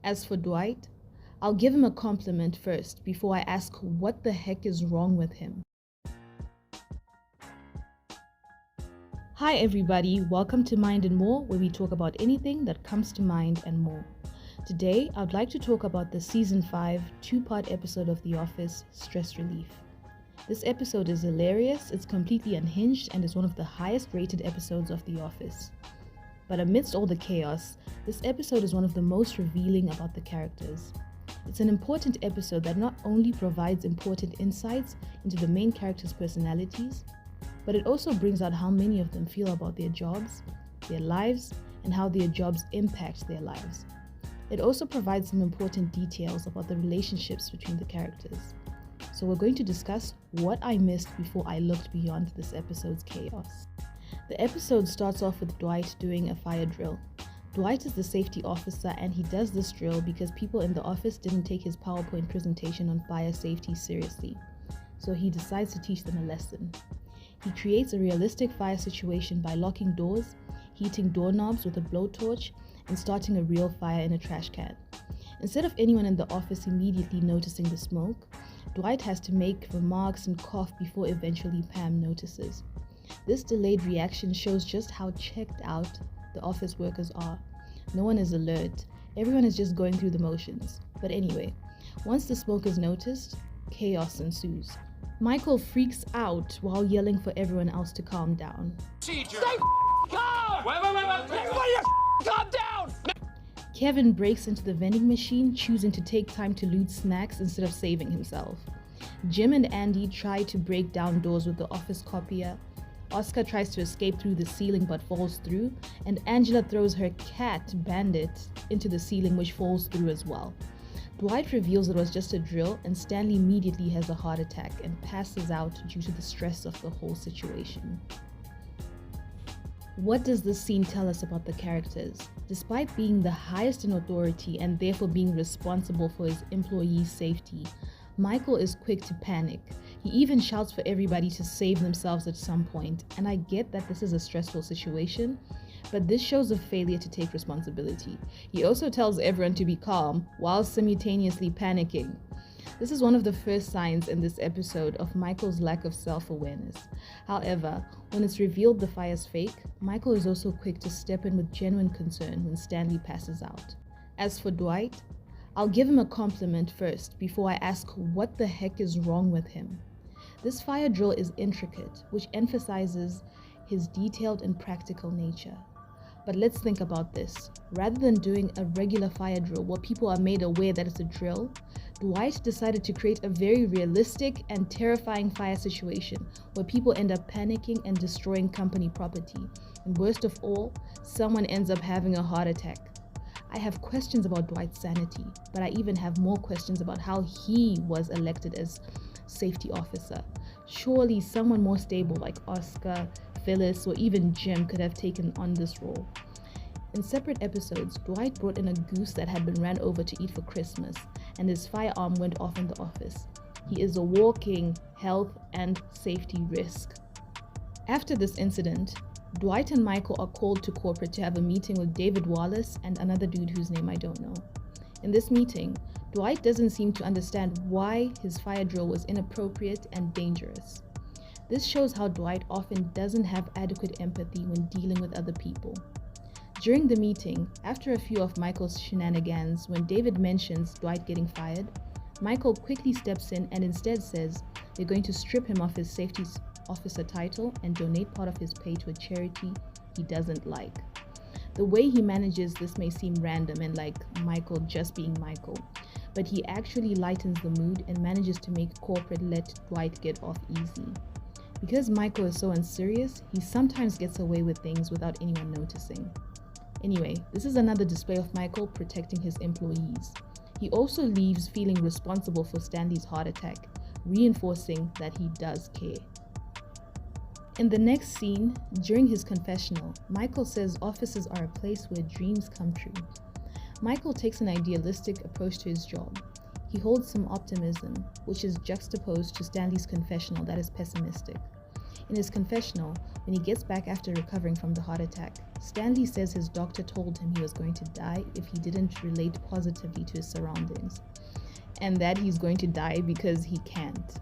As for Dwight, I'll give him a compliment first before I ask what the heck is wrong with him. Hi everybody, welcome to Mind and More, where we talk about anything that comes to mind and more. Today, I'd like to talk about the Season 5 two-part episode of The Office, Stress Relief. This episode is hilarious, it's completely unhinged, and is one of the highest rated episodes of The Office. But amidst all the chaos, this episode is one of the most revealing about the characters. It's an important episode that not only provides important insights into the main characters' personalities, but it also brings out how many of them feel about their jobs, their lives, and how their jobs impact their lives. It also provides some important details about the relationships between the characters. So we're going to discuss what I missed before I looked beyond this episode's chaos. The episode starts off with Dwight doing a fire drill. Dwight is the safety officer, and he does this drill because people in the office didn't take his PowerPoint presentation on fire safety seriously. So he decides to teach them a lesson. He creates a realistic fire situation by locking doors, heating doorknobs with a blowtorch, and starting a real fire in a trash can. Instead of anyone in the office immediately noticing the smoke, Dwight has to make remarks and cough before eventually Pam notices. This delayed reaction shows just how checked out the office workers are. No one is alert, everyone is just going through the motions. But anyway, once the smoke is noticed, chaos ensues. Michael freaks out while yelling for everyone else to calm down. Stay calm! Wait. Everybody calm down! Kevin breaks into the vending machine, choosing to take time to loot snacks instead of saving himself. Jim and Andy try to break down doors with the office copier. Oscar tries to escape through the ceiling but falls through, and Angela throws her cat, Bandit, into the ceiling, which falls through as well. Dwight reveals it was just a drill, and Stanley immediately has a heart attack and passes out due to the stress of the whole situation. What does this scene tell us about the characters? Despite being the highest in authority and therefore being responsible for his employees' safety, Michael is quick to panic. He even shouts for everybody to save themselves at some point, and I get that this is a stressful situation, but this shows a failure to take responsibility. He also tells everyone to be calm while simultaneously panicking. This is one of the first signs in this episode of Michael's lack of self-awareness. However, when it's revealed the fire's fake, Michael is also quick to step in with genuine concern when Stanley passes out. As for Dwight, I'll give him a compliment first before I ask what the heck is wrong with him. This fire drill is intricate, which emphasizes his detailed and practical nature. But let's think about this. Rather than doing a regular fire drill where people are made aware that it's a drill, Dwight decided to create a very realistic and terrifying fire situation where people end up panicking and destroying company property. And worst of all, someone ends up having a heart attack. I have questions about Dwight's sanity, but I even have more questions about how he was elected as safety officer. Surely someone more stable like Oscar, Phyllis, or even Jim could have taken on this role. In separate episodes, Dwight brought in a goose that had been ran over to eat for Christmas, and his firearm went off in the office. He is a walking health and safety risk. After this incident, Dwight and Michael are called to corporate to have a meeting with David Wallace and another dude whose name I don't know. In this meeting, Dwight doesn't seem to understand why his fire drill was inappropriate and dangerous. This shows how Dwight often doesn't have adequate empathy when dealing with other people. During the meeting, after a few of Michael's shenanigans, when David mentions Dwight getting fired, Michael quickly steps in and instead says they're going to strip him of his safety officer title and donate part of his pay to a charity he doesn't like. The way he manages this may seem random and like Michael just being Michael, but he actually lightens the mood and manages to make corporate let Dwight get off easy. Because Michael is so unserious, he sometimes gets away with things without anyone noticing. Anyway, this is another display of Michael protecting his employees. He also leaves feeling responsible for Stanley's heart attack, reinforcing that he does care. In the next scene, during his confessional, Michael says offices are a place where dreams come true. Michael takes an idealistic approach to his job. He holds some optimism, which is juxtaposed to Stanley's confessional that is pessimistic. In his confessional, when he gets back after recovering from the heart attack, Stanley says his doctor told him he was going to die if he didn't relate positively to his surroundings, and that he's going to die because he can't.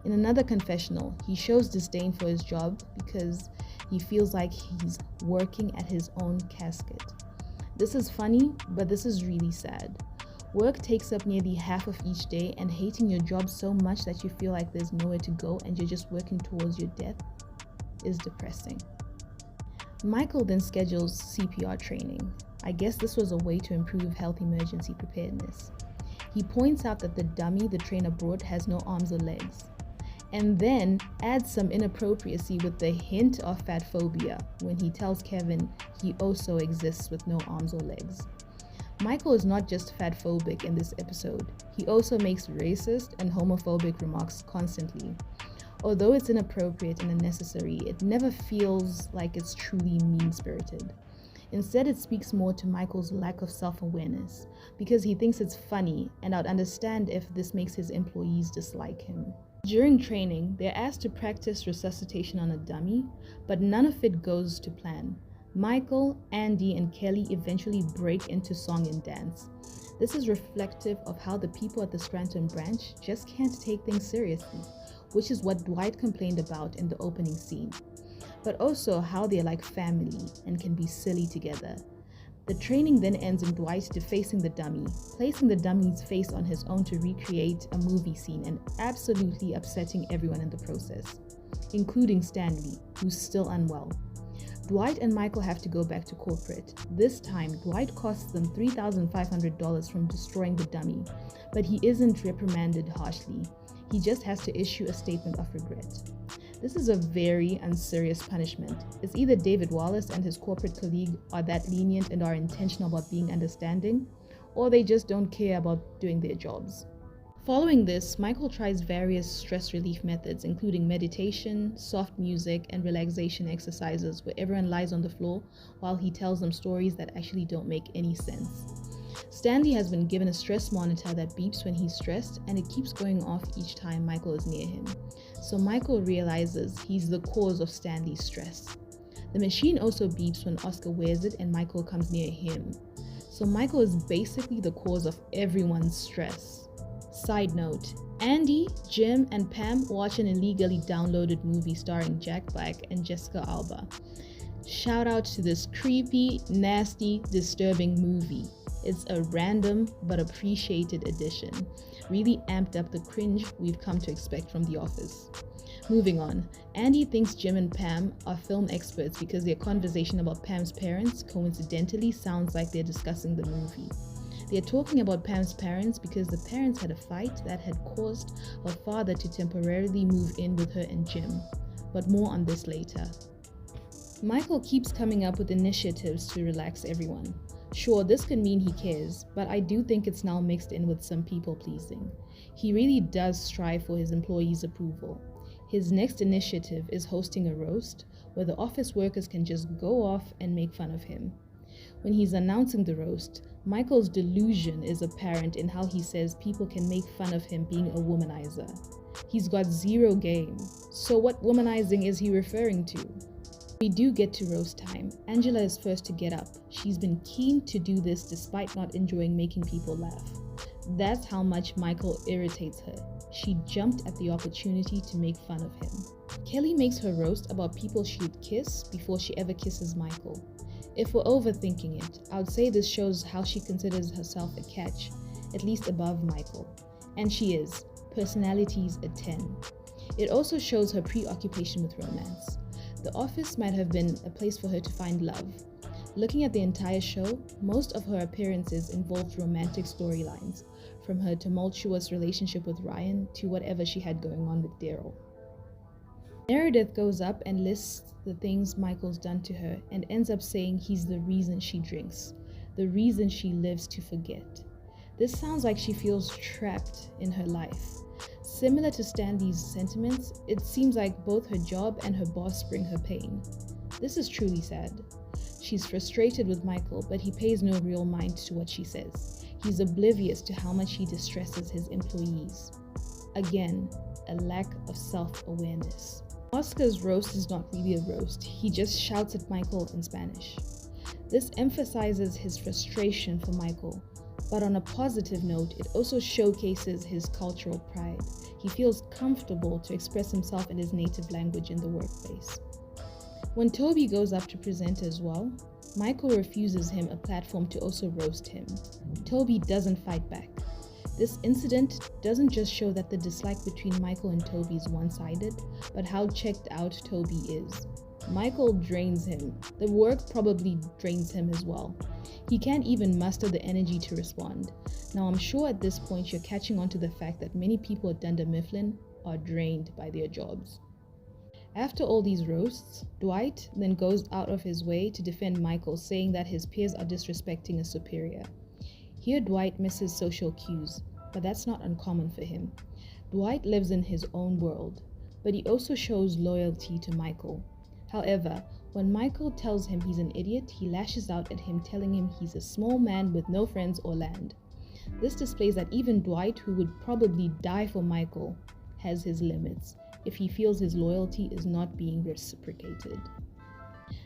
In another confessional, he shows disdain for his job because he feels like he's working at his own casket. This is funny, but this is really sad. Work takes up nearly half of each day, and hating your job so much that you feel like there's nowhere to go and you're just working towards your death is depressing. Michael then schedules CPR training. I guess this was a way to improve health emergency preparedness. He points out that the dummy the trainer brought has no arms or legs, and then adds some inappropriacy with the hint of fat phobia when he tells Kevin he also exists with no arms or legs. Michael is not just fat phobic in this episode, he also makes racist and homophobic remarks constantly. Although it's inappropriate and unnecessary, it never feels like it's truly mean-spirited. Instead, it speaks more to Michael's lack of self-awareness, because he thinks it's funny, and I'd understand if this makes his employees dislike him. During training, they're asked to practice resuscitation on a dummy, but none of it goes to plan. Michael, Andy, and Kelly eventually break into song and dance. This is reflective of how the people at the Scranton branch just can't take things seriously, which is what Dwight complained about in the opening scene, but also how they're like family and can be silly together. The training then ends in Dwight defacing the dummy, placing the dummy's face on his own to recreate a movie scene, and absolutely upsetting everyone in the process, including Stanley, who's still unwell. Dwight and Michael have to go back to corporate. This time, Dwight costs them $3,500 from destroying the dummy, but he isn't reprimanded harshly. He just has to issue a statement of regret. This is a very unserious punishment. It's either David Wallace and his corporate colleague are that lenient and are intentional about being understanding, or they just don't care about doing their jobs. Following this, Michael tries various stress relief methods, including meditation, soft music, and relaxation exercises where everyone lies on the floor while he tells them stories that actually don't make any sense. Stanley has been given a stress monitor that beeps when he's stressed, and it keeps going off each time Michael is near him. So Michael realizes he's the cause of Stanley's stress. The machine also beeps when Oscar wears it and Michael comes near him. So Michael is basically the cause of everyone's stress. Side note, Andy, Jim, and Pam watch an illegally downloaded movie starring Jack Black and Jessica Alba. Shout out to this creepy, nasty, disturbing movie. It's a random but appreciated addition. Really amped up the cringe we've come to expect from The Office. Moving on, Andy thinks Jim and Pam are film experts because their conversation about Pam's parents coincidentally sounds like they're discussing the movie. They're talking about Pam's parents because the parents had a fight that had caused her father to temporarily move in with her and Jim, but more on this later. Michael keeps coming up with initiatives to relax everyone. Sure, this could mean he cares, but I do think it's now mixed in with some people-pleasing. He really does strive for his employees' approval. His next initiative is hosting a roast where the office workers can just go off and make fun of him. When he's announcing the roast, Michael's delusion is apparent in how he says people can make fun of him being a womanizer. He's got zero game. So what womanizing is he referring to? We do get to roast time. Angela is first to get up. She's been keen to do this despite not enjoying making people laugh. That's how much Michael irritates her. She jumped at the opportunity to make fun of him. Kelly makes her roast about people she'd kiss before she ever kisses Michael. If we're overthinking it, I would say this shows how she considers herself a catch, at least above Michael. And she is. Personality's a 10. It also shows her preoccupation with romance. The Office might have been a place for her to find love. Looking at the entire show, most of her appearances involved romantic storylines, from her tumultuous relationship with Ryan to whatever she had going on with Daryl. Meredith goes up and lists the things Michael's done to her and ends up saying he's the reason she drinks, the reason she lives to forget. This sounds like she feels trapped in her life. Similar to Stanley's sentiments, it seems like both her job and her boss bring her pain. This is truly sad. She's frustrated with Michael, but he pays no real mind to what she says. He's oblivious to how much he distresses his employees. Again, a lack of self-awareness. Oscar's roast is not really a roast, he just shouts at Michael in Spanish. This emphasizes his frustration for Michael, but on a positive note, it also showcases his cultural pride. He feels comfortable to express himself in his native language in the workplace. When Toby goes up to present as well, Michael refuses him a platform to also roast him. Toby doesn't fight back. This incident doesn't just show that the dislike between Michael and Toby is one-sided, but how checked out Toby is. Michael drains him. The work probably drains him as well. He can't even muster the energy to respond. Now I'm sure at this point you're catching on to the fact that many people at Dunder Mifflin are drained by their jobs. After all these roasts, Dwight then goes out of his way to defend Michael, saying that his peers are disrespecting a superior. Here Dwight misses social cues, but that's not uncommon for him. Dwight lives in his own world, but he also shows loyalty to Michael. However, when Michael tells him he's an idiot, he lashes out at him, telling him he's a small man with no friends or land. This displays that even Dwight, who would probably die for Michael, has his limits if he feels his loyalty is not being reciprocated.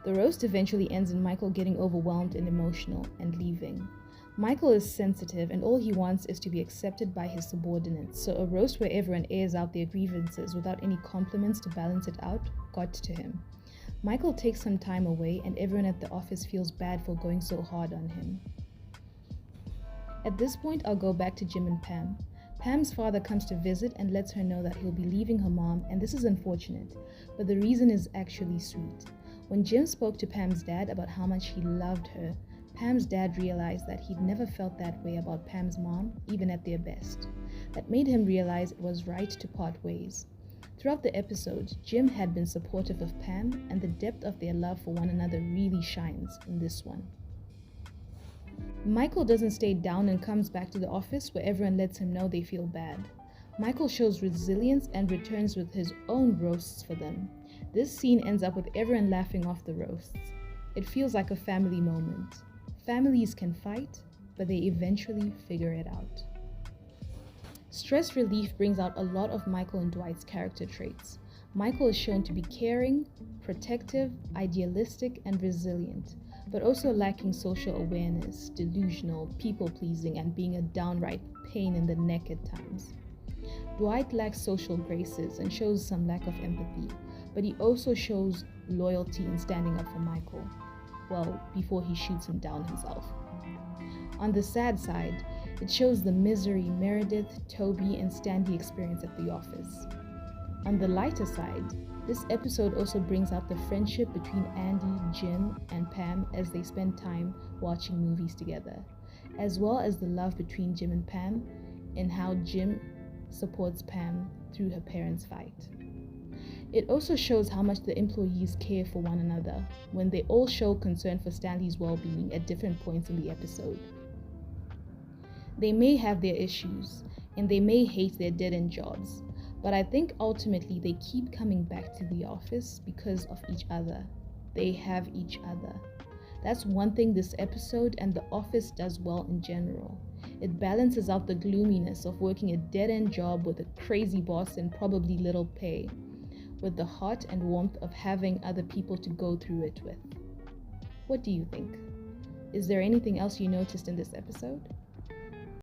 The roast eventually ends in Michael getting overwhelmed and emotional and leaving. Michael is sensitive and all he wants is to be accepted by his subordinates, so a roast where everyone airs out their grievances without any compliments to balance it out got to him. Michael takes some time away and everyone at the office feels bad for going so hard on him. At this point, I'll go back to Jim and Pam. Pam's father comes to visit and lets her know that he'll be leaving her mom, and this is unfortunate, but the reason is actually sweet. When Jim spoke to Pam's dad about how much he loved her, Pam's dad realized that he'd never felt that way about Pam's mom, even at their best. That made him realize it was right to part ways. Throughout the episode, Jim had been supportive of Pam, and the depth of their love for one another really shines in this one. Michael doesn't stay down and comes back to the office where everyone lets him know they feel bad. Michael shows resilience and returns with his own roasts for them. This scene ends up with everyone laughing off the roasts. It feels like a family moment. Families can fight, but they eventually figure it out. Stress relief brings out a lot of Michael and Dwight's character traits. Michael is shown to be caring, protective, idealistic, and resilient, but also lacking social awareness, delusional, people-pleasing, and being a downright pain in the neck at times. Dwight lacks social graces and shows some lack of empathy, but he also shows loyalty in standing up for Michael. Well, before he shoots him down himself. On the sad side, it shows the misery Meredith, Toby, and Stanley experience at the office. On the lighter side, this episode also brings out the friendship between Andy, Jim, and Pam as they spend time watching movies together, as well as the love between Jim and Pam and how Jim supports Pam through her parents' fight. It also shows how much the employees care for one another when they all show concern for Stanley's well-being at different points in the episode. They may have their issues, and they may hate their dead-end jobs, but I think ultimately they keep coming back to the office because of each other. They have each other. That's one thing this episode and The Office does well in general. It balances out the gloominess of working a dead-end job with a crazy boss and probably little pay, with the heart and warmth of having other people to go through it with. What do you think? Is there anything else you noticed in this episode?